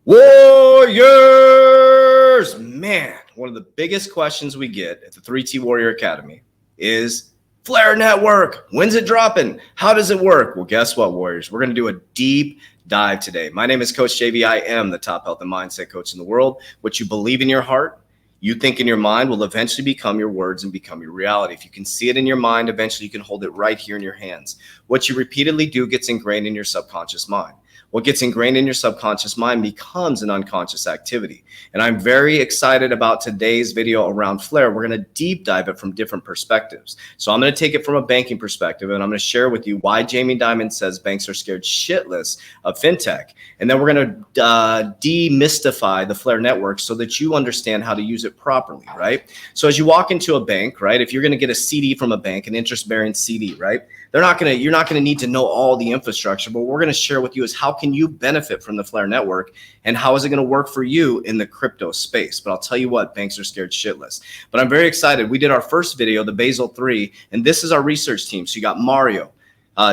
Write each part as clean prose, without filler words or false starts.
Warriors! Man, one of the biggest questions we get at the 3T Warrior Academy is Flare Network. When's it dropping? How does it work? Well, guess what, Warriors? We're going to do a deep dive today. My name is Coach JV. I am the top health and mindset coach in the world. What you believe in your heart, you think in your mind, will eventually become your words and become your reality. If you can see it in your mind, eventually you can hold it right here in your hands. What you repeatedly do gets ingrained in your subconscious mind. What gets ingrained in your subconscious mind becomes an unconscious activity. And I'm very excited about today's video around Flare. We're going to deep dive it from different perspectives. So I'm going to take it from a banking perspective, and I'm going to share with you why Jamie Dimon says banks are scared shitless of fintech. And then we're going to demystify the Flare network so that you understand how to use it properly, right? So as you walk into a bank, right, if you're going to get a CD from a bank, an interest-bearing CD, right, you're not going to need to know all the infrastructure, but what we're going to share with you is how can you benefit from the Flare network and how is it going to work for you in the crypto space. But I'll tell you what, banks are scared shitless. But I'm very excited. We did our first video, the Basel 3, and this is our research team. So you got Mario,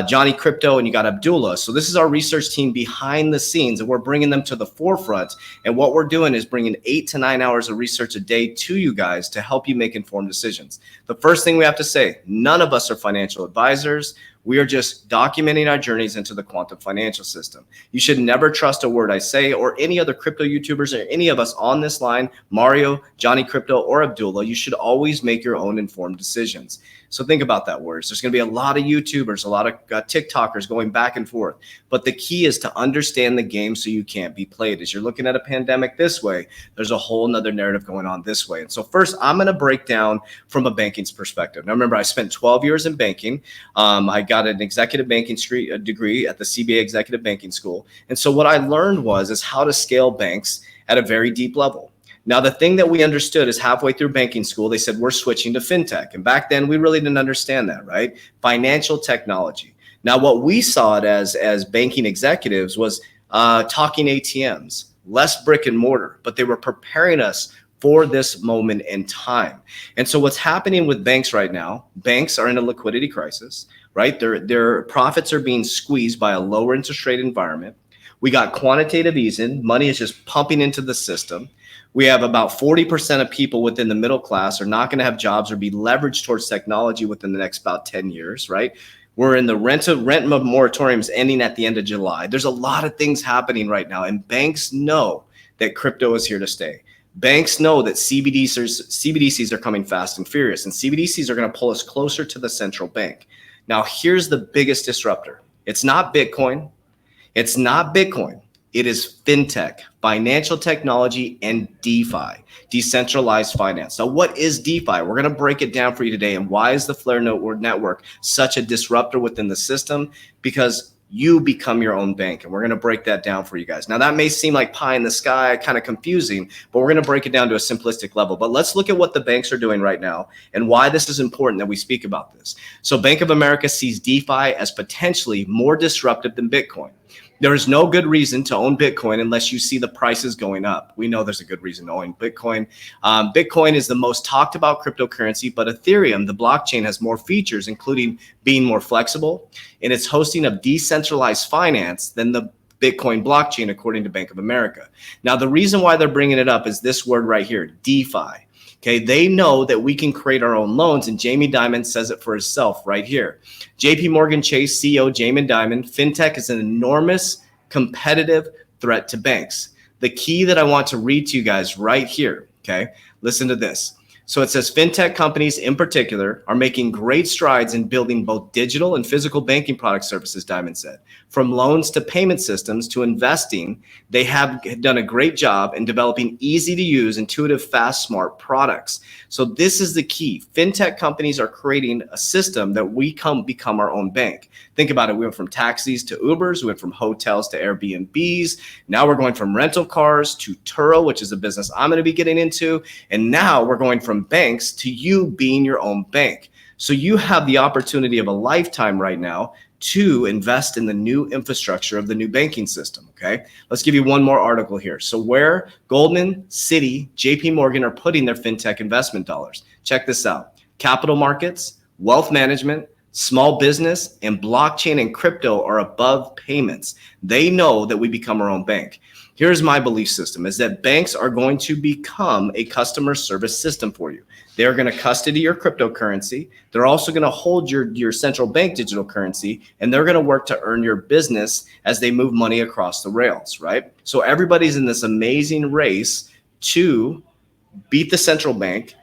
Johnny Crypto, and you got Abdullah. So this is our research team behind the scenes, and we're bringing them to the forefront. And what we're doing is bringing 8 to 9 hours of research a day to you guys to help you make informed decisions. The first thing we have to say, none of us are financial advisors. We are just documenting our journeys into the quantum financial system. You should never trust a word I say or any other crypto YouTubers or any of us on this line, Mario, Johnny Crypto, or Abdullah. You should always make your own informed decisions. So think about that, words. There's going to be a lot of YouTubers, a lot of TikTokers going back and forth. But the key is to understand the game so you can't be played. As you're looking at a pandemic this way, there's a whole nother narrative going on this way. And so first, I'm going to break down from a banking's perspective. Now, remember, I spent 12 years in banking. I got an executive banking degree at the CBA Executive Banking School. And so what I learned is how to scale banks at a very deep level. Now, the thing that we understood is halfway through banking school, they said, we're switching to fintech. And back then, we really didn't understand that, right? Financial technology. Now, what we saw it as banking executives was talking ATMs, less brick and mortar, but they were preparing us for this moment in time. And so what's happening with banks right now, banks are in a liquidity crisis, right? Their profits are being squeezed by a lower interest rate environment. We got quantitative easing. Money is just pumping into the system. We have about 40% of people within the middle class are not going to have jobs or be leveraged towards technology within the next about 10 years, right? We're in the rent moratoriums ending at the end of July. There's a lot of things happening right now, and banks know that crypto is here to stay. Banks know that CBDCs are coming fast and furious, and CBDCs are going to pull us closer to the central bank. Now, here's the biggest disruptor. It's not Bitcoin. It's not Bitcoin. It is fintech, financial technology, and DeFi, decentralized finance. Now, what is DeFi? We're going to break it down for you today. And why is the Flare network such a disruptor within the system? Because you become your own bank, and we're going to break that down for you guys. Now, that may seem like pie in the sky, kind of confusing, but we're going to break it down to a simplistic level. But let's look at what the banks are doing right now and why this is important that we speak about this. So Bank of America sees DeFi as potentially more disruptive than Bitcoin. There is no good reason to own Bitcoin unless you see the prices going up. We know there's a good reason to own Bitcoin. Bitcoin is the most talked about cryptocurrency, but Ethereum, the blockchain, has more features, including being more flexible in its hosting of decentralized finance than the Bitcoin blockchain, according to Bank of America. Now, the reason why they're bringing it up is this word right here, DeFi. Okay, they know that we can create our own loans, and Jamie Dimon says it for himself right here. JP Morgan Chase CEO Jamie Dimon, fintech is an enormous competitive threat to banks. The key that I want to read to you guys right here, okay, listen to this. So it says fintech companies in particular are making great strides in building both digital and physical banking product services, Dimon said. From loans to payment systems to investing, they have done a great job in developing easy to use, intuitive, fast, smart products. So this is the key. Fintech companies are creating a system that we become our own bank. Think about it. We went from taxis to Ubers. We went from hotels to Airbnbs. Now we're going from rental cars to Turo, which is a business I'm going to be getting into. And now we're going from banks to you being your own bank. So you have the opportunity of a lifetime right now to invest in the new infrastructure of the new banking system, okay? Let's give you one more article here. So where Goldman, Citi, JP Morgan are putting their fintech investment dollars. Check this out. Capital markets, wealth management, small business, and blockchain and crypto are above payments. They know that we become our own bank. Here's my belief system is that banks are going to become a customer service system for you. They're going to custody your cryptocurrency. They're also going to hold your central bank digital currency, and they're going to work to earn your business as they move money across the rails, right? So everybody's in this amazing race to beat the central bank,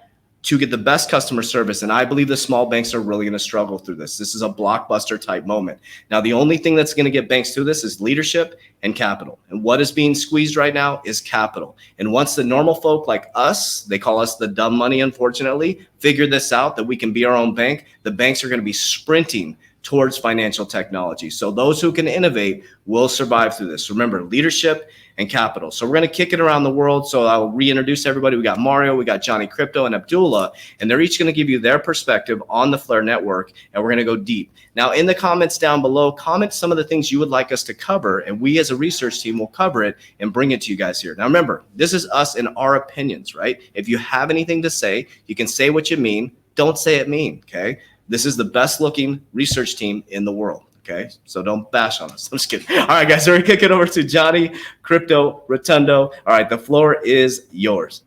to get the best customer service. And I believe the small banks are really going to struggle through this. This is a blockbuster type moment. Now, the only thing that's going to get banks through this is leadership and capital. And what is being squeezed right now is capital. And once the normal folk like us, they call us the dumb money, unfortunately, figure this out, that we can be our own bank, the banks are going to be sprinting towards financial technology. So those who can innovate will survive through this. Remember, leadership and capital. So we're going to kick it around the world. So I'll reintroduce everybody. We got Mario, we got Johnny Crypto, and Abdullah, and they're each going to give you their perspective on the Flare network, and we're going to go deep. Now, in the comments down below, comment some of the things you would like us to cover, and we as a research team will cover it and bring it to you guys here. Now, remember, this is us and our opinions, right? If you have anything to say, you can say what you mean. Don't say it mean, okay? This is the best looking research team in the world. Okay, so don't bash on us. I'm just kidding. All right, guys, we're going to kick it over to Johnny Crypto Rotundo. All right, the floor is yours.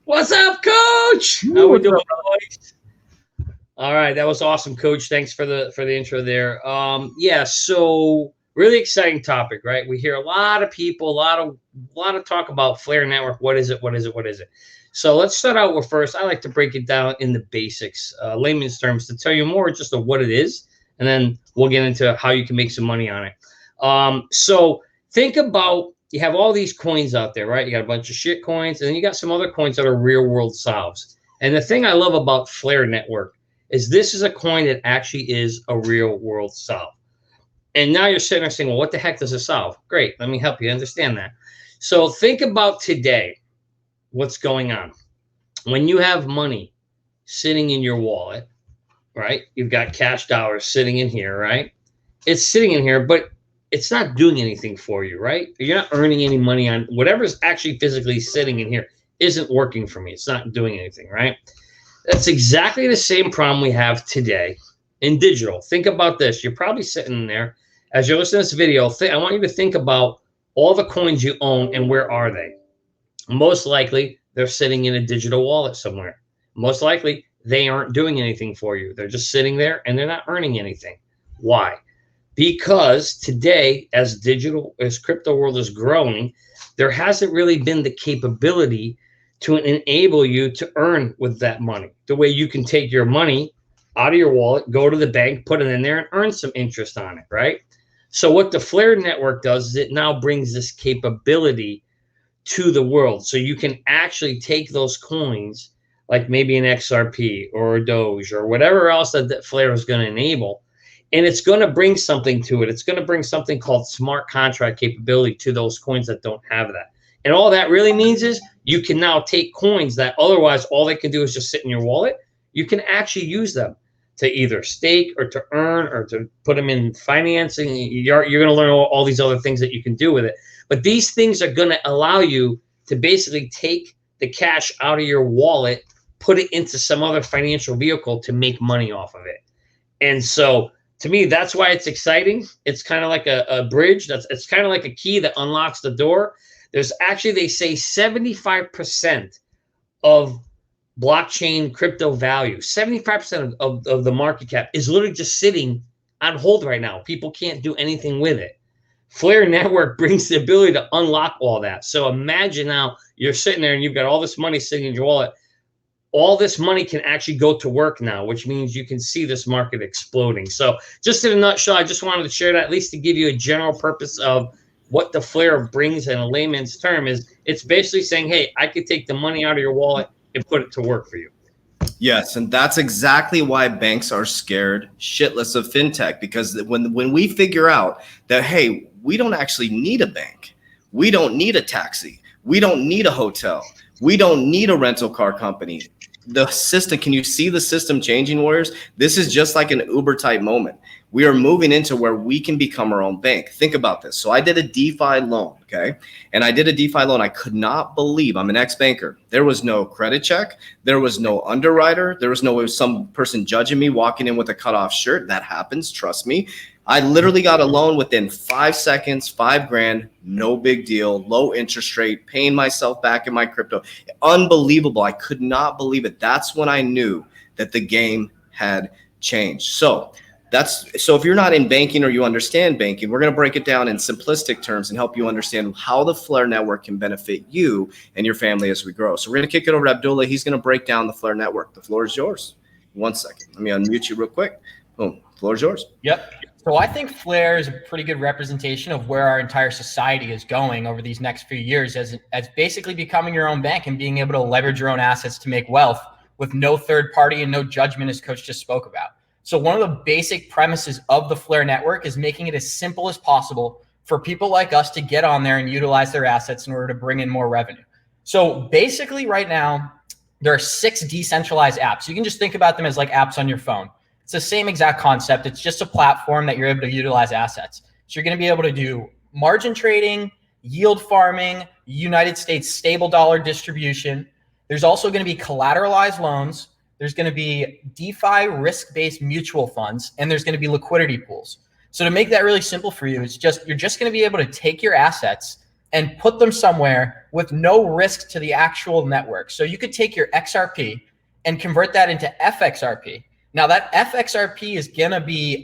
What's up, Coach? How we doing, boys? All right, that was awesome, Coach. Thanks for the intro there. Yeah, so really exciting topic, right? We hear a lot of people, a lot of talk about Flare Network. What is it? What is it? What is it? So let's start out with first. I like to break it down in the basics, layman's terms, to tell you more just of what it is. And then we'll get into how you can make some money on it. So think about, you have all these coins out there, right? You got a bunch of shit coins, and then you got some other coins that are real world solves. And the thing I love about Flare Network is this is a coin that actually is a real world solve. And now you're sitting there saying, well, what the heck does it solve? Great. Let me help you understand that. So think about today, what's going on. When you have money sitting in your wallet, right? You've got cash dollars sitting in here, right? It's sitting in here, but it's not doing anything for you, right? You're not earning any money on whatever's actually physically sitting in here isn't working for me. It's not doing anything, right? That's exactly the same problem we have today in digital. Think about this. You're probably sitting in there as you're listening to this video. I want you to think about all the coins you own and where are they? Most likely, they're sitting in a digital wallet somewhere. Most likely, they aren't doing anything for you. They're just sitting there and they're not earning anything. Why? Because today, as crypto world is growing, there hasn't really been the capability to enable you to earn with that money. The way you can take your money out of your wallet, go to the bank, put it in there, and earn some interest on it, right? So what the Flare Network does is it now brings this capability to the world. So you can actually take those coins, like maybe an XRP or a Doge or whatever else that Flare is going to enable. And it's going to bring something to it. It's going to bring something called smart contract capability to those coins that don't have that. And all that really means is you can now take coins that otherwise all they can do is just sit in your wallet. You can actually use them to either stake or to earn or to put them in financing. You're going to learn all these other things that you can do with it. But these things are going to allow you to basically take the cash out of your wallet, put it into some other financial vehicle to make money off of it. And so to me, that's why it's exciting. It's kind of like a bridge. It's kind of like a key that unlocks the door. There's actually, they say 75% of blockchain crypto value, 75% of the market cap is literally just sitting on hold right now. People can't do anything with it. Flare Network brings the ability to unlock all that. So imagine now you're sitting there and you've got all this money sitting in your wallet. All this money can actually go to work now, which means you can see this market exploding. So just in a nutshell, I just wanted to share that, at least to give you a general purpose of what the Flare brings in a layman's term is. It's basically saying, hey, I could take the money out of your wallet and put it to work for you. Yes, and that's exactly why banks are scared shitless of fintech, because when we figure out that, hey, we don't actually need a bank, we don't need a taxi, we don't need a hotel, we don't need a rental car company. The system, can you see the system changing, Warriors? This is just like an Uber type moment. We are moving into where we can become our own bank. Think about this. So I did a DeFi loan, okay? And I did a DeFi loan. I could not believe, I'm an ex-banker. There was no credit check. There was no underwriter. There was no some person judging me walking in with a cutoff shirt. That happens, trust me. I literally got a loan within 5 seconds, 5 grand, no big deal, low interest rate, paying myself back in my crypto. Unbelievable. I could not believe it. That's when I knew that the game had changed. So if you're not in banking or you understand banking, we're going to break it down in simplistic terms and help you understand how the Flare network can benefit you and your family as we grow. So we're going to kick it over to Abdullah. He's going to break down the Flare network. The floor is yours. 1 second. Let me unmute you real quick. Boom. Floor is yours. Yep. So I think Flare is a pretty good representation of where our entire society is going over these next few years as basically becoming your own bank and being able to leverage your own assets to make wealth with no third party and no judgment, as Coach just spoke about. So one of the basic premises of the Flare network is making it as simple as possible for people like us to get on there and utilize their assets in order to bring in more revenue. So basically right now, there are 6 decentralized apps. You can just think about them as like apps on your phone. It's the same exact concept. It's just a platform that you're able to utilize assets. So you're going to be able to do margin trading, yield farming, United States stable dollar distribution. There's also going to be collateralized loans. There's going to be DeFi risk-based mutual funds, and there's going to be liquidity pools. So to make that really simple for you, you're just going to be able to take your assets and put them somewhere with no risk to the actual network. So you could take your XRP and convert that into FXRP. Now that FXRP is going to be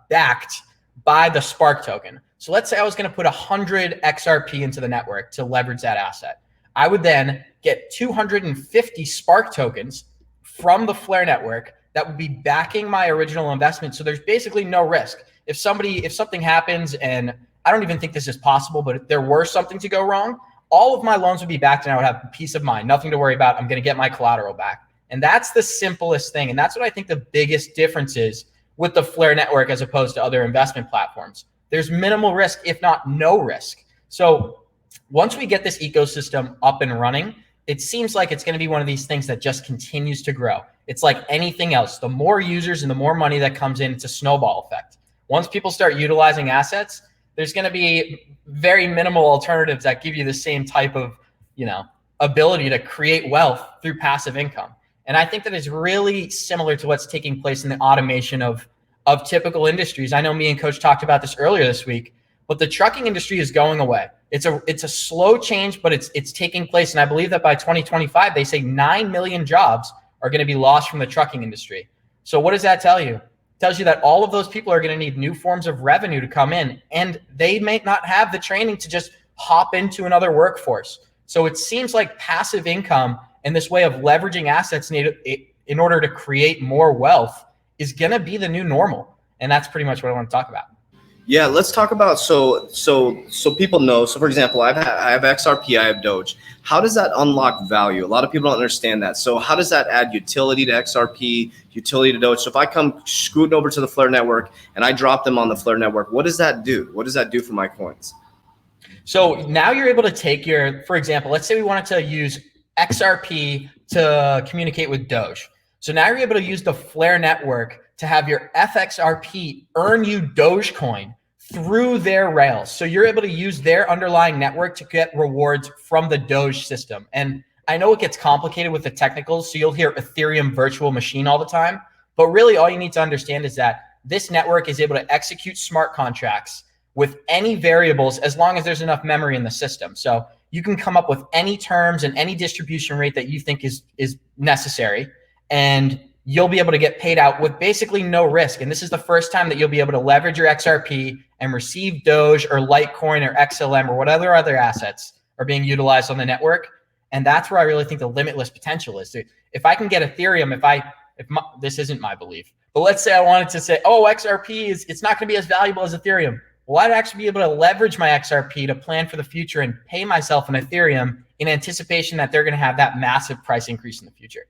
backed by the Spark token. So let's say I was going to put 100 XRP into the network to leverage that asset. I would then get 250 Spark tokens from the Flare network that would be backing my original investment. So there's basically no risk. If something happens, and I don't even think this is possible, but if there were something to go wrong, all of my loans would be backed and I would have peace of mind, nothing to worry about. I'm going to get my collateral back. And that's the simplest thing. And that's what I think the biggest difference is with the Flare network as opposed to other investment platforms. There's minimal risk, if not no risk. So once we get this ecosystem up and running, it seems like it's going to be one of these things that just continues to grow. It's like anything else. The more users and the more money that comes in, it's a snowball effect. Once people start utilizing assets, there's going to be very minimal alternatives that give you the same type of, ability to create wealth through passive income. And I think that is really similar to what's taking place in the automation of typical industries. I know me and Coach talked about this earlier this week, but the trucking industry is going away. It's a slow change, but it's taking place. And I believe that by 2025, they say 9 million jobs are going to be lost from the trucking industry. So what does that tell you? It tells you that all of those people are going to need new forms of revenue to come in, and they may not have the training to just hop into another workforce. So it seems like passive income and this way of leveraging assets in order to create more wealth is going to be the new normal. And that's pretty much what I want to talk about. Yeah, let's talk about so people know. So for example, I have XRP, I have Doge. How does that unlock value? A lot of people don't understand that. So how does that add utility to XRP, utility to Doge? So if I come scooting over to the Flare network and I drop them on the Flare network, what does that do? What does that do for my coins? So now you're able to take for example, let's say we wanted to use XRP to communicate with Doge. So now you're able to use the Flare network to have your FXRP earn you Dogecoin through their rails. So you're able to use their underlying network to get rewards from the Doge system. And I know it gets complicated with the technicals, so you'll hear Ethereum virtual machine all the time. But really all you need to understand is that this network is able to execute smart contracts with any variables as long as there's enough memory in the system. So you can come up with any terms and any distribution rate that you think is necessary, and you'll be able to get paid out with basically no risk. And this is the first time that you'll be able to leverage your XRP and receive Doge or Litecoin or XLM or whatever other assets are being utilized on the network. And that's where I really think the limitless potential is. If I can get Ethereum, this isn't my belief, but let's say I wanted to say, oh, XRP it's not going to be as valuable as Ethereum. Well, I'd actually be able to leverage my XRP to plan for the future and pay myself an Ethereum in anticipation that they're going to have that massive price increase in the future.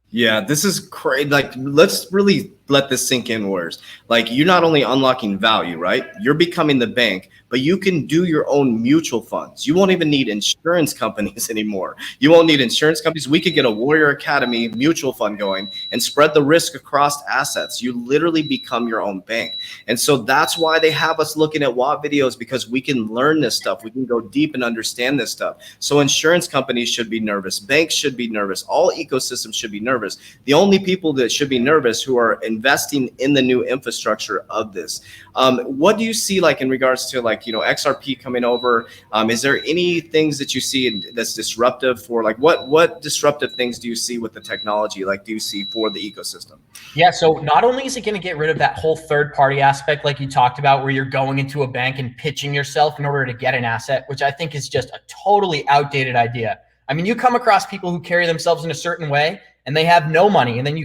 Yeah, this is crazy. Like, let's really let this sink in, Warriors. Like, you're not only unlocking value, right? You're becoming the bank, but you can do your own mutual funds. You won't even need insurance companies anymore. You won't need insurance companies. We could get a Warrior Academy mutual fund going and spread the risk across assets. You literally become your own bank. And so that's why they have us looking at WOT videos, because we can learn this stuff. We can go deep and understand this stuff. So insurance companies should be nervous. Banks should be nervous. All ecosystems should be nervous. The only people that should be nervous who are investing in the new infrastructure of this. What do you see like in regards to like, XRP coming over? Is there any things that you see that's disruptive for like what disruptive things do you see with the technology? Like, do you see for the ecosystem? Yeah, so not only is it going to get rid of that whole third party aspect like you talked about, where you're going into a bank and pitching yourself in order to get an asset, which I think is just a totally outdated idea. I mean, you come across people who carry themselves in a certain way and they have no money, and then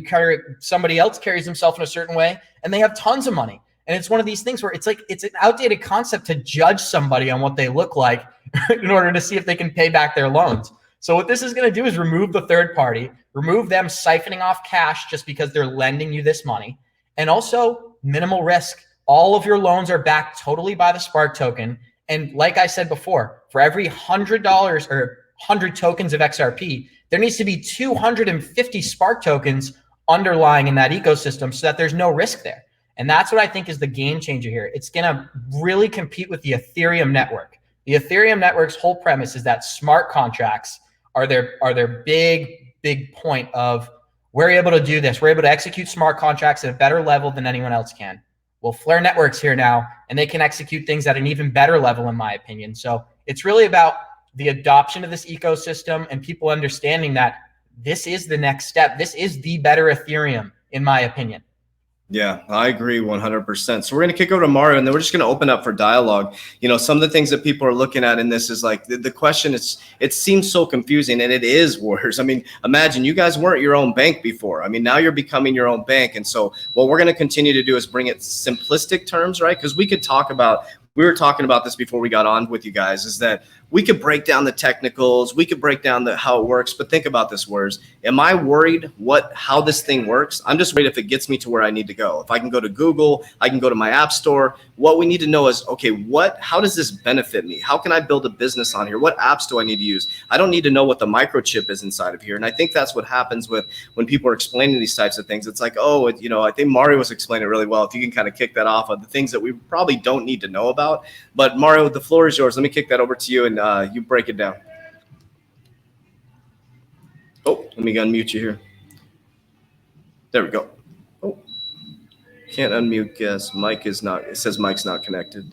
somebody else carries themselves in a certain way and they have tons of money. And it's one of these things where it's like it's an outdated concept to judge somebody on what they look like in order to see if they can pay back their loans. So what this is going to do is remove the third party, remove them siphoning off cash just because they're lending you this money, and also minimal risk. All of your loans are backed totally by the Spark token. And like I said before, for every $100 or 100 tokens of XRP, there needs to be 250 Spark tokens underlying in that ecosystem so that there's no risk there. And that's what I think is the game changer here. It's going to really compete with the Ethereum network. The Ethereum network's whole premise is that smart contracts are their big point of we're able to do this. We're able to execute smart contracts at a better level than anyone else can. Well, Flare Network's here now, and they can execute things at an even better level, in my opinion. So it's really about the adoption of this ecosystem and people understanding that this is the next step. This is the better Ethereum, in my opinion. Yeah, I agree 100%. So we're going to kick over to Mario, and then we're just going to open up for dialogue. Some of the things that people are looking at in this is like the question is, it seems so confusing, and it is, Warriors. I mean, imagine you guys weren't your own bank before. I mean, now you're becoming your own bank. And so what we're going to continue to do is bring it simplistic terms, right? Because we were talking about this before we got on with you guys, is that we could break down the technicals, we could break down how it works, but think about this, Warriors. Am I worried how this thing works? I'm just worried if it gets me to where I need to go. If I can go to Google, I can go to my app store. What we need to know is, okay, how does this benefit me? How can I build a business on here? What apps do I need to use? I don't need to know what the microchip is inside of here. And I think that's what happens when people are explaining these types of things. It's like, I think Mario was explaining it really well. If you can kind of kick that off of the things that we probably don't need to know about. But Mario, the floor is yours. Let me kick that over to you, and you break it down. Oh, let me unmute you here. There we go. Oh, can't unmute guest. Mic is not, it says mic's not connected.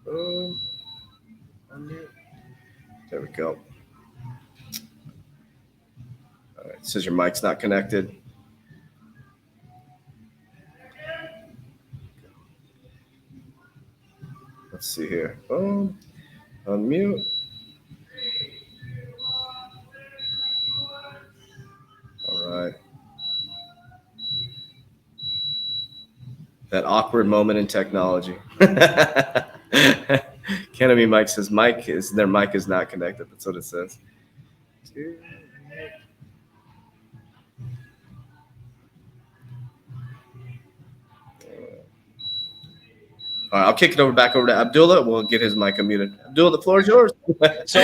Unmute. There we go. All right, it says your mic's not connected. Let's see here. Unmute. All right. That awkward moment in technology. Kennedy Mike says their mic is not connected. That's what it says. All right, I'll kick it back over to Abdullah. We'll get his mic unmuted. Abdullah, the floor is yours. So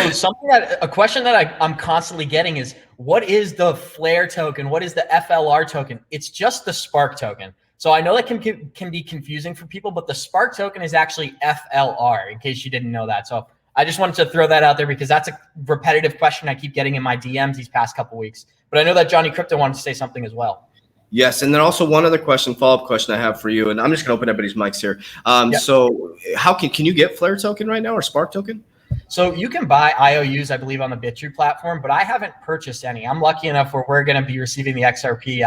a question that I'm constantly getting is, what is the Flare token? What is the FLR token? It's just the Spark token. So I know that can be confusing for people, but the Spark token is actually FLR, in case you didn't know that. So I just wanted to throw that out there because that's a repetitive question I keep getting in my DMs these past couple weeks. But I know that Johnny Crypto wanted to say something as well. Yes, and then also one other follow-up question I have for you, and I'm just going to open everybody's mics here. Yep. So how can you get Flare token right now or Spark token? So you can buy IOUs, I believe, on the Bitrue platform, but I haven't purchased any. I'm lucky enough where we're going to be receiving the XRP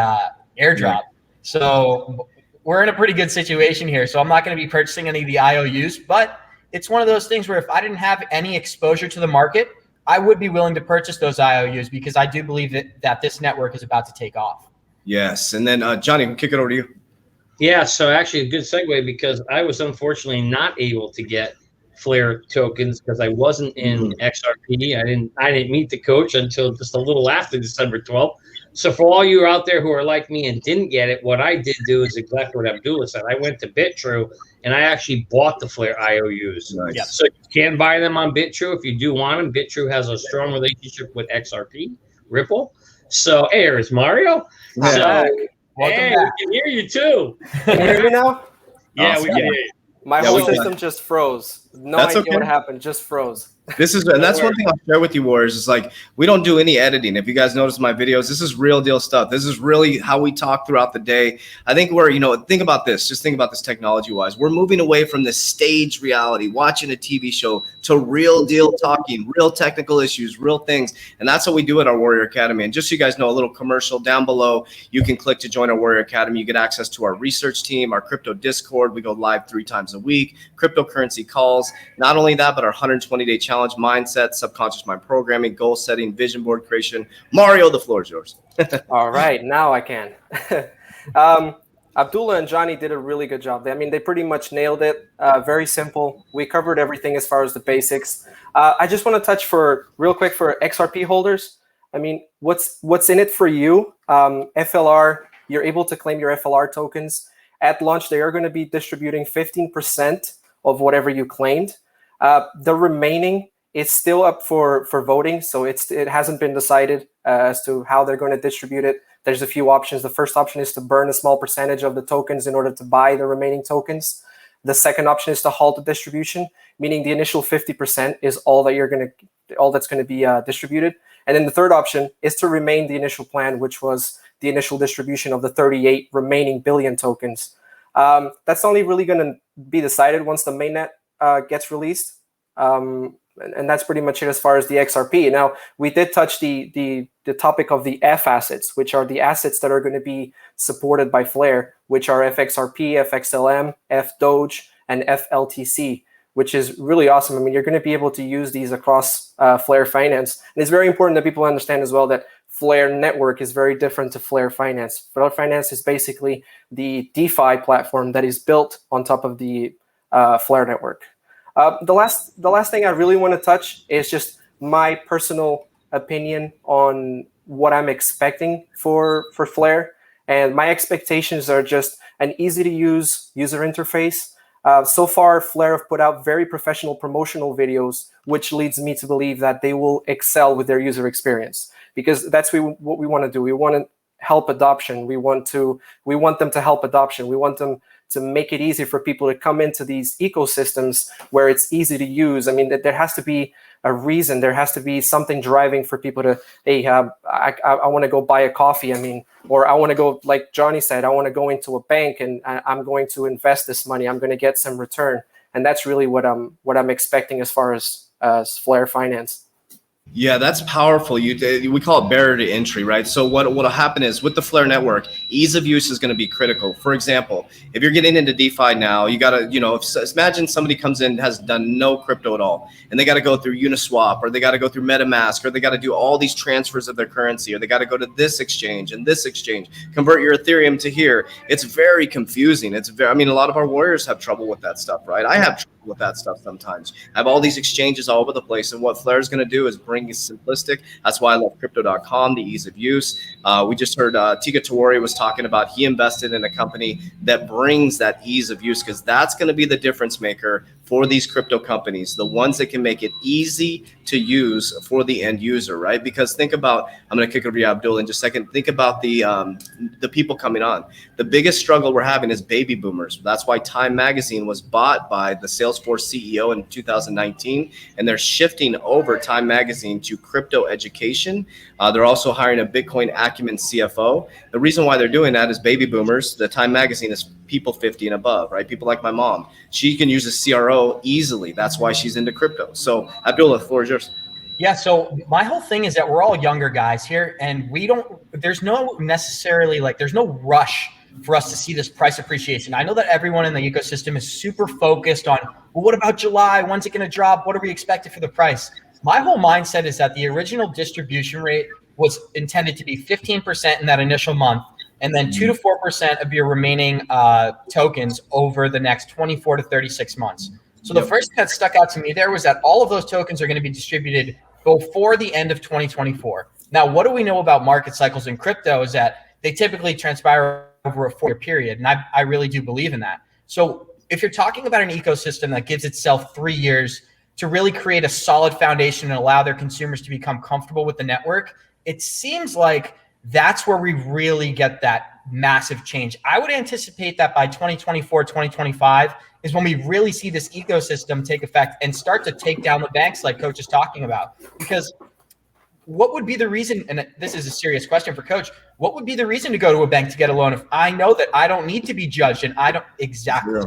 airdrop. So we're in a pretty good situation here. So I'm not going to be purchasing any of the IOUs, but it's one of those things where if I didn't have any exposure to the market, I would be willing to purchase those IOUs because I do believe that this network is about to take off. Yes. And then Johnny, we'll kick it over to you. Yeah. So actually a good segue, because I was unfortunately not able to get Flare tokens because I wasn't in XRP. I didn't meet the coach until just a little after December 12th. So for all you out there who are like me and didn't get it, what I did do is exactly what Abdullah said. I went to Bitrue and I actually bought the Flare IOUs. Nice. Yeah. So you can buy them on Bitrue if you do want them. Bitrue has a strong relationship with XRP, Ripple. So hey, there's Mario. Yeah. So, Welcome hey, back. we can hear you too. Can you hear me now? Yeah, Awesome. we can hear you. My Yeah, whole we can. system just froze. No That's idea okay. what happened. Just froze. And that's one thing I'll share with you, Warriors, is like, we don't do any editing. If you guys notice my videos, this is real deal stuff. This is really how we talk throughout the day. I think think about this, just think about this technology wise. We're moving away from this stage reality, watching a TV show, to real deal talking, real technical issues, real things. And that's what we do at our Warrior Academy. And just so you guys know, a little commercial down below, you can click to join our Warrior Academy. You get access to our research team, our crypto Discord. We go live 3 times a week, cryptocurrency calls. Not only that, but our 120-day challenge, mindset, subconscious mind programming, goal setting, vision board creation. Mario, the floor is yours. All right, now I can. Abdullah and Johnny did a really good job. I mean, they pretty much nailed it. Very simple. We covered everything as far as the basics. I just want to touch real quick for XRP holders. I mean, what's in it for you? FLR, you're able to claim your FLR tokens. At launch, they are going to be distributing 15% of whatever you claimed. The remaining is still up for voting, so it hasn't been decided as to how they're going to distribute it. There's a few options. The first option is to burn a small percentage of the tokens in order to buy the remaining tokens. The second option is to halt the distribution, meaning the initial 50% is all that's going to be distributed. And then the third option is to remain the initial plan, which was the initial distribution of the 38 remaining billion tokens. That's only really going to be decided once the mainnet gets released. And that's pretty much it as far as the XRP. Now, we did touch the topic of the F assets, which are the assets that are going to be supported by Flare, which are FXRP, FXLM, FDoge, and FLTC, which is really awesome. I mean, you're going to be able to use these across Flare Finance. And it's very important that people understand as well that Flare Network is very different to Flare Finance. Flare Finance is basically the DeFi platform that is built on top of the Flare Network. The last thing I really want to touch is just my personal opinion on what I'm expecting for Flare. And my expectations are just an easy to use user interface. So far, Flare have put out very professional promotional videos, which leads me to believe that they will excel with their user experience, because that's what we want to do. We want to help adoption. We want them to help adoption. We want them to make it easy for people to come into these ecosystems where it's easy to use. I mean, there has to be a reason. There has to be something driving for people to, hey, I want to go buy a coffee. I mean, or I want to go, like Johnny said, I want to go into a bank and I'm going to invest this money. I'm going to get some return. And that's really what I'm expecting as far as Flare Finance. Yeah, that's powerful. We call it barrier to entry, right? So what'll happen is with the Flare network, ease of use is going to be critical. For example, if you're getting into DeFi now, you got to, imagine somebody comes in, has done no crypto at all, and they got to go through Uniswap, or they got to go through MetaMask, or they got to do all these transfers of their currency, or they got to go to this exchange and this exchange, convert your Ethereum to here. It's very confusing. A lot of our warriors have trouble with that stuff, right? I have trouble with that stuff sometimes. I have all these exchanges all over the place, and what Flare is going to do is bring is simplistic. That's why I love crypto.com, the ease of use. We just heard Tika Tawari was talking about he invested in a company that brings that ease of use, because that's going to be the difference maker for these crypto companies, the ones that can make it easy to use for the end user, right? Because think about, I'm going to kick it over to Abdul in just a second. Think about the people coming on. The biggest struggle we're having is baby boomers. That's why Time Magazine was bought by the Salesforce CEO in 2019, and they're shifting over Time Magazine to crypto education. They're also hiring a Bitcoin acumen CFO. The reason why they're doing that is baby boomers. The Time Magazine is people 50 and above, right? People like my mom. She can use a CRO easily. That's why she's into crypto. So Abdullah, the floor is yours. Yeah, so my whole thing is that we're all younger guys here, and there's no rush for us to see this price appreciation. I know that everyone in the ecosystem is super focused on, well, what about July? When's it going to drop? What are we expecting for the price? My whole mindset is that the original distribution rate was intended to be 15% in that initial month, and then 2 to 4% of your remaining tokens over the next 24 to 36 months. So the first thing that stuck out to me there was that all of those tokens are going to be distributed before the end of 2024. Now, what do we know about market cycles in crypto is that they typically transpire over a 4-year period, and I really do believe in that. So if you're talking about an ecosystem that gives itself 3 years to really create a solid foundation and allow their consumers to become comfortable with the network, it seems like that's where we really get that massive change. I would anticipate that by 2024, 2025 is when we really see this ecosystem take effect and start to take down the banks like Coach is talking about. Because what would be the reason, and this is a serious question for Coach, what would be the reason to go to a bank to get a loan if I know that I don't need to be judged and I don't exactly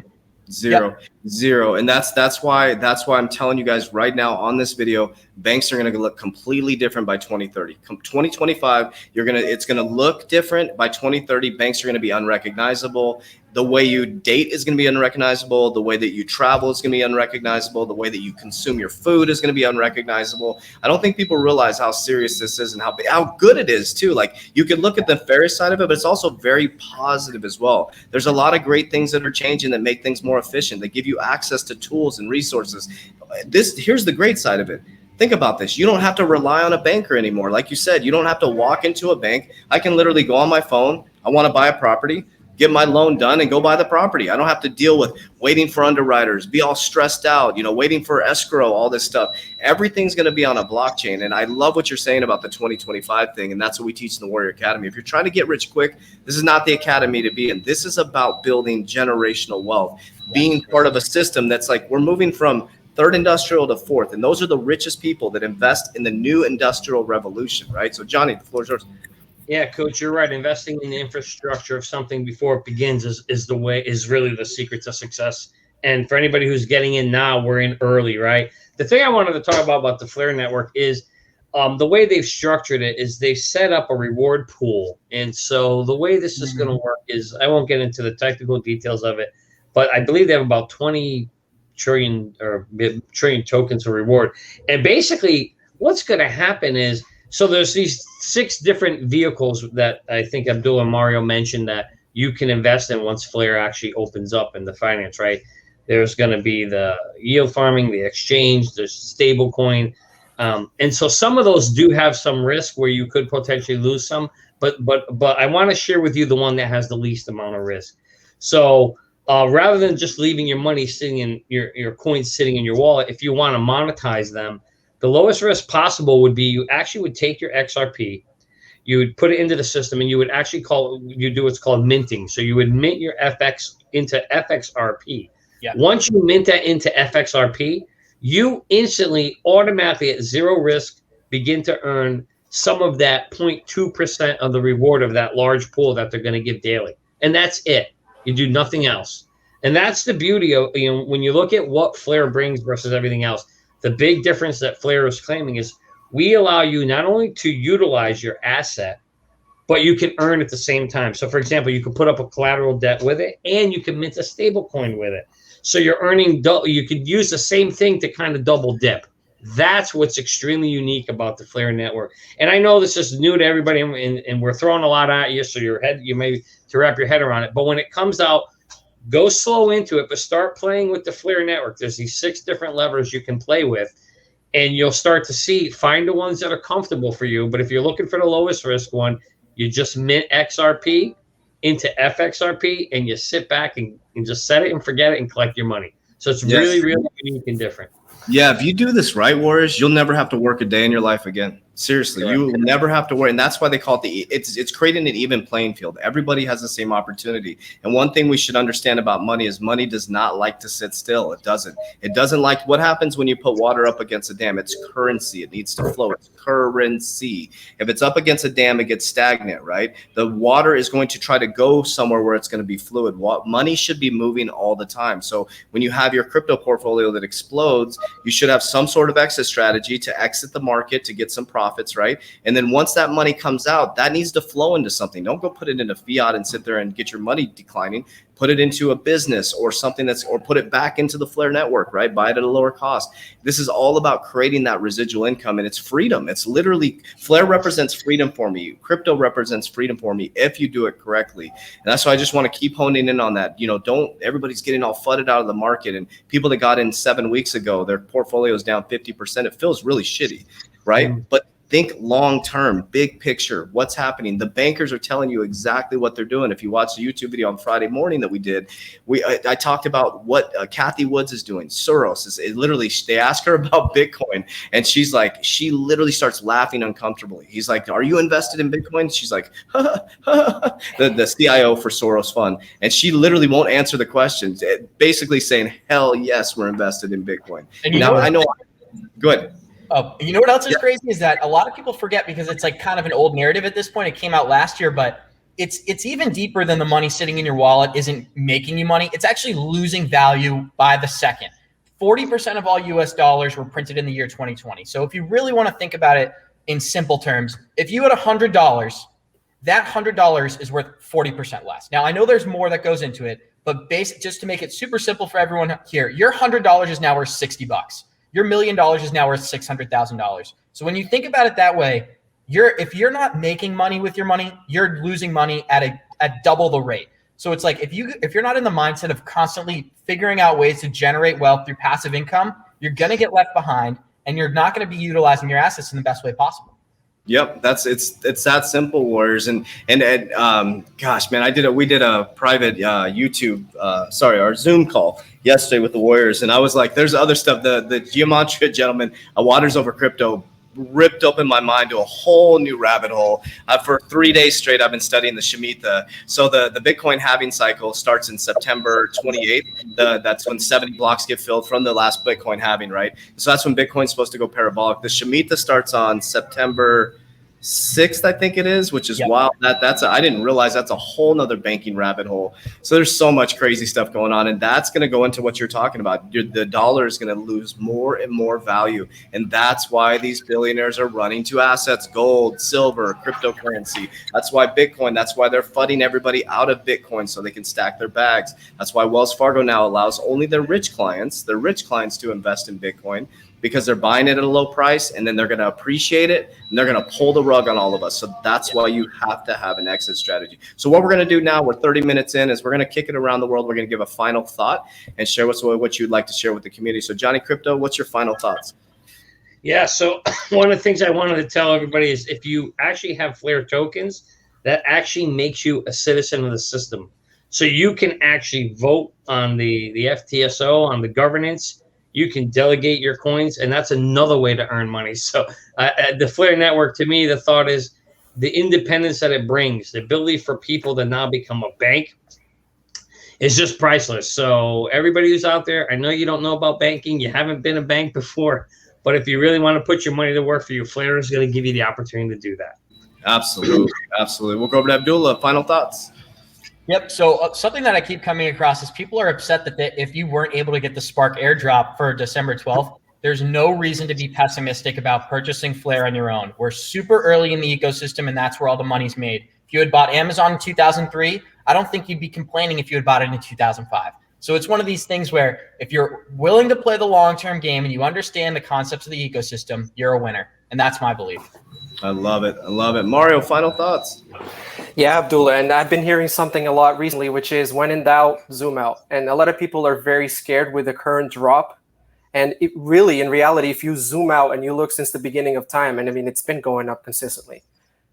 Zero. And that's why I'm telling you guys right now on this video, banks are going to look completely different by 2030. 2025, it's going to look different. By 2030, banks are going to be unrecognizable. The way you date is going to be unrecognizable. The way that you travel is going to be unrecognizable. The way that you consume your food is going to be unrecognizable. I don't think people realize how serious this is and how good it is too. Like, you can look at the nefarious side of it, but it's also very positive as well. There's a lot of great things that are changing that make things more efficient. They give you access to tools and resources. Here's the great side of it. Think about this. You don't have to rely on a banker anymore. Like you said, you don't have to walk into a bank. I can literally go on my phone. I want to buy a property, get my loan done, and go buy the property. I don't have to deal with waiting for underwriters, be all stressed out, waiting for escrow, all this stuff. Everything's going to be on a blockchain. And I love what you're saying about the 2025 thing. And that's what we teach in the Warrior Academy. If you're trying to get rich quick, this is not the academy to be in. This is about building generational wealth, being part of a system that's like, we're moving from third industrial to fourth. And those are the richest people that invest in the new industrial revolution, right? So Johnny, the floor is yours. Yeah, Coach, you're right. Investing in the infrastructure of something before it begins is really the secret to success. And for anybody who's getting in now, we're in early, right? The thing I wanted to talk about the Flare Network is the way they've structured it is they've set up a reward pool. And so the way this is going to work is, I won't get into the technical details of it, but I believe they have about 20 trillion tokens of reward. And basically what's going to happen is, so there's these 6 different vehicles that I think Abdul and Mario mentioned that you can invest in once Flare actually opens up in the finance, right? There's going to be the yield farming, the exchange, there's stable coin. And so some of those do have some risk where you could potentially lose some, but I want to share with you the one that has the least amount of risk. So rather than just leaving your money sitting in your coins sitting in your wallet, if you want to monetize them, the lowest risk possible would be you actually would take your XRP, you would put it into the system, and you would actually do what's called minting. So you would mint your FX into FXRP. Yeah. Once you mint that into FXRP, you instantly, automatically at zero risk, begin to earn some of that 0.2% of the reward of that large pool that they're going to give daily. And that's it. You do nothing else. And that's the beauty of, when you look at what Flare brings versus everything else. The big difference that Flare is claiming is we allow you not only to utilize your asset, but you can earn at the same time. So, for example, you can put up a collateral debt with it, and you can mint a stable coin with it. So you're earning, you could use the same thing to kind of double dip. That's what's extremely unique about the Flare Network. And I know this is new to everybody, and we're throwing a lot at you, so you may to wrap your head around it. But when it comes out, go slow into it, but start playing with the Flare Network. There's these 6 different levers you can play with, and you'll start to find the ones that are comfortable for you. But if you're looking for the lowest risk one, you just mint XRP into FXRP, and you sit back and just set it and forget it and collect your money. So it's really, really unique and different. Yeah, if you do this right, Warriors, you'll never have to work a day in your life again. Seriously, you will never have to worry. And that's why they call it it's creating an even playing field. Everybody has the same opportunity. And one thing we should understand about money is money does not like to sit still. It doesn't. It doesn't like what happens when you put water up against a dam. It's currency. It needs to flow. It's currency. If it's up against a dam, it gets stagnant, right? The water is going to try to go somewhere where it's going to be fluid. Money should be moving all the time. So when you have your crypto portfolio that explodes, you should have some sort of exit strategy to exit the market to get some profits, right? And then once that money comes out, that needs to flow into something. Don't go put it into fiat and sit there and get your money declining. Put it into a business or something or put it back into the Flare Network, right? Buy it at a lower cost. This is all about creating that residual income, and it's freedom. It's literally, Flare represents freedom for me. Crypto represents freedom for me if you do it correctly. And that's why I just want to keep honing in on that. Everybody's getting all flooded out of the market, and people that got in 7 weeks ago, their portfolio is down 50%. It feels really shitty, right? But Think long term, big picture, what's happening. The bankers are telling you exactly what they're doing. If you watch the YouTube video on Friday morning that we did, I talked about what Kathy Woods is doing. Soros is literally, they ask her about Bitcoin, and she's like, she literally starts laughing uncomfortably. He's like, "Are you invested in Bitcoin?" She's like, the CIO for Soros Fund, and she literally won't answer the questions, basically saying, "Hell yes, we're invested in Bitcoin." And now I know. Good. Oh, you know what else is crazy is that a lot of people forget, because it's like kind of an old narrative at this point. It came out last year, but it's even deeper than the money sitting in your wallet isn't making you money. It's actually losing value by the second. 40% of all US dollars were printed in the year 2020. So if you really want to think about it in simple terms, if you had $100, that $100 is worth 40% less. Now, I know there's more that goes into it, but just to make it super simple for everyone here, your $100 is now worth $60. Your $1 million is now worth $600,000. So when you think about it that way, if you're not making money with your money, you're losing money at double the rate. So it's like if you're not in the mindset of constantly figuring out ways to generate wealth through passive income, you're going to get left behind, and you're not going to be utilizing your assets in the best way possible. Yep, it's that simple, Warriors. And gosh, man, we did a private our Zoom call yesterday with the Warriors, and I was like, there's other stuff. The Geometria gentleman, Waters Over Crypto, ripped open my mind to a whole new rabbit hole. For 3 days straight, I've been studying the Shemitah. So the Bitcoin halving cycle starts in September 28th. That's when 70 blocks get filled from the last Bitcoin halving, right? So that's when Bitcoin's supposed to go parabolic. The Shemitah starts on September 6th, I think it is, which is wild. I didn't realize that's a whole nother banking rabbit hole. So there's so much crazy stuff going on, and that's going to go into what you're talking about. The dollar is going to lose more and more value, and that's why these billionaires are running to assets: gold, silver, cryptocurrency. That's why Bitcoin. That's why they're flooding everybody out of Bitcoin so they can stack their bags. That's why Wells Fargo now allows only their rich clients to invest in Bitcoin, because they're buying it at a low price, and then they're going to appreciate it, and they're going to pull the rug on all of us. So that's why you have to have an exit strategy. So what we're going to do now, we're 30 minutes in, is we're going to kick it around the world. We're going to give a final thought and share what you'd like to share with the community. So Johnny Crypto, what's your final thoughts? Yeah, so one of the things I wanted to tell everybody is if you actually have Flare tokens, that actually makes you a citizen of the system. So you can actually vote on the FTSO, on the governance. You can delegate your coins, and that's another way to earn money. So the Flare Network, to me, the thought is the independence that it brings, the ability for people to now become a bank is just priceless. So everybody who's out there, I know you don't know about banking. You haven't been a bank before. But if you really want to put your money to work for you, Flare is going to give you the opportunity to do that. Absolutely. Absolutely. We'll go over to Abdullah. Final thoughts. Yep. So something that I keep coming across is people are upset that if you weren't able to get the Spark airdrop for December 12th, there's no reason to be pessimistic about purchasing Flare on your own. We're super early in the ecosystem, and that's where all the money's made. If you had bought Amazon in 2003, I don't think you'd be complaining if you had bought it in 2005. So it's one of these things where if you're willing to play the long-term game and you understand the concepts of the ecosystem, you're a winner. And that's my belief. I love it. I love it. Mario, final thoughts. Yeah, Abdullah, and I've been hearing something a lot recently, which is when in doubt, zoom out. And a lot of people are very scared with the current drop. And it really, in reality, if you zoom out and you look since the beginning of time, and I mean, it's been going up consistently.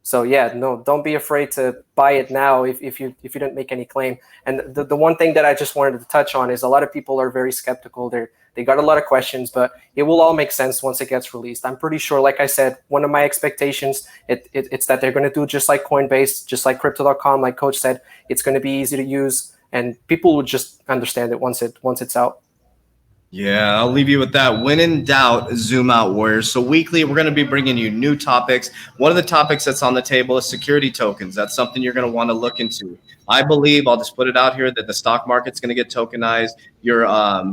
So yeah, no, don't be afraid to buy it now if you didn't make any claim. And the one thing that I just wanted to touch on is a lot of people are very skeptical. They got a lot of questions, but it will all make sense once it gets released. I'm pretty sure, like I said, one of my expectations, it's that they're going to do just like Coinbase, just like Crypto.com, like Coach said. It's going to be easy to use, and people will just understand it once it's out. Yeah, I'll leave you with that. When in doubt, zoom out, Warriors. So weekly, we're going to be bringing you new topics. One of the topics that's on the table is security tokens. That's something you're going to want to look into. I believe, I'll just put it out here, that the stock market's going to get tokenized. Your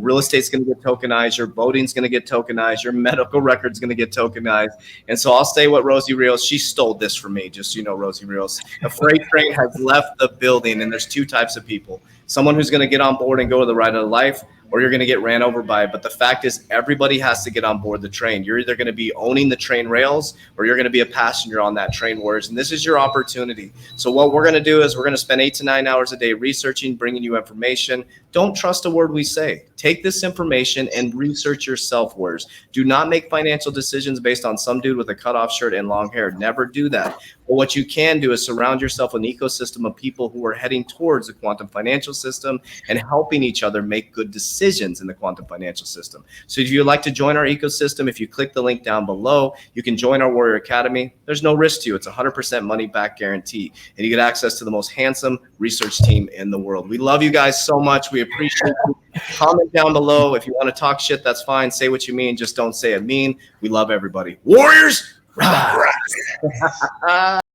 real estate's going to get tokenized. Your voting's going to get tokenized. Your medical record's going to get tokenized. And so I'll say what Rosie Rios, she stole this from me, just so you know, Rosie Rios. The freight train has left the building, and there's two types of people. Someone who's going to get on board and go to the ride of life, or you're going to get ran over by it. But the fact is, everybody has to get on board the train. You're either going to be owning the train rails, or you're going to be a passenger on that train, Warriors. And this is your opportunity. So what we're going to do is we're going to spend 8 to 9 hours a day researching, bringing you information. Don't trust a word we say. Take this information and research yourself, Warriors. Do not make financial decisions based on some dude with a cutoff shirt and long hair. Never do that. But what you can do is surround yourself with an ecosystem of people who are heading towards the quantum financial system and helping each other make good decisions in the quantum financial system. So if you'd like to join our ecosystem, if you click the link down below, you can join our Warrior Academy. There's no risk to you. It's 100% money back guarantee. And you get access to the most handsome research team in the world. We love you guys so much. We appreciate you. Comment down below. If you want to talk shit, that's fine. Say what you mean. Just don't say it mean. We love everybody. Warriors, rise.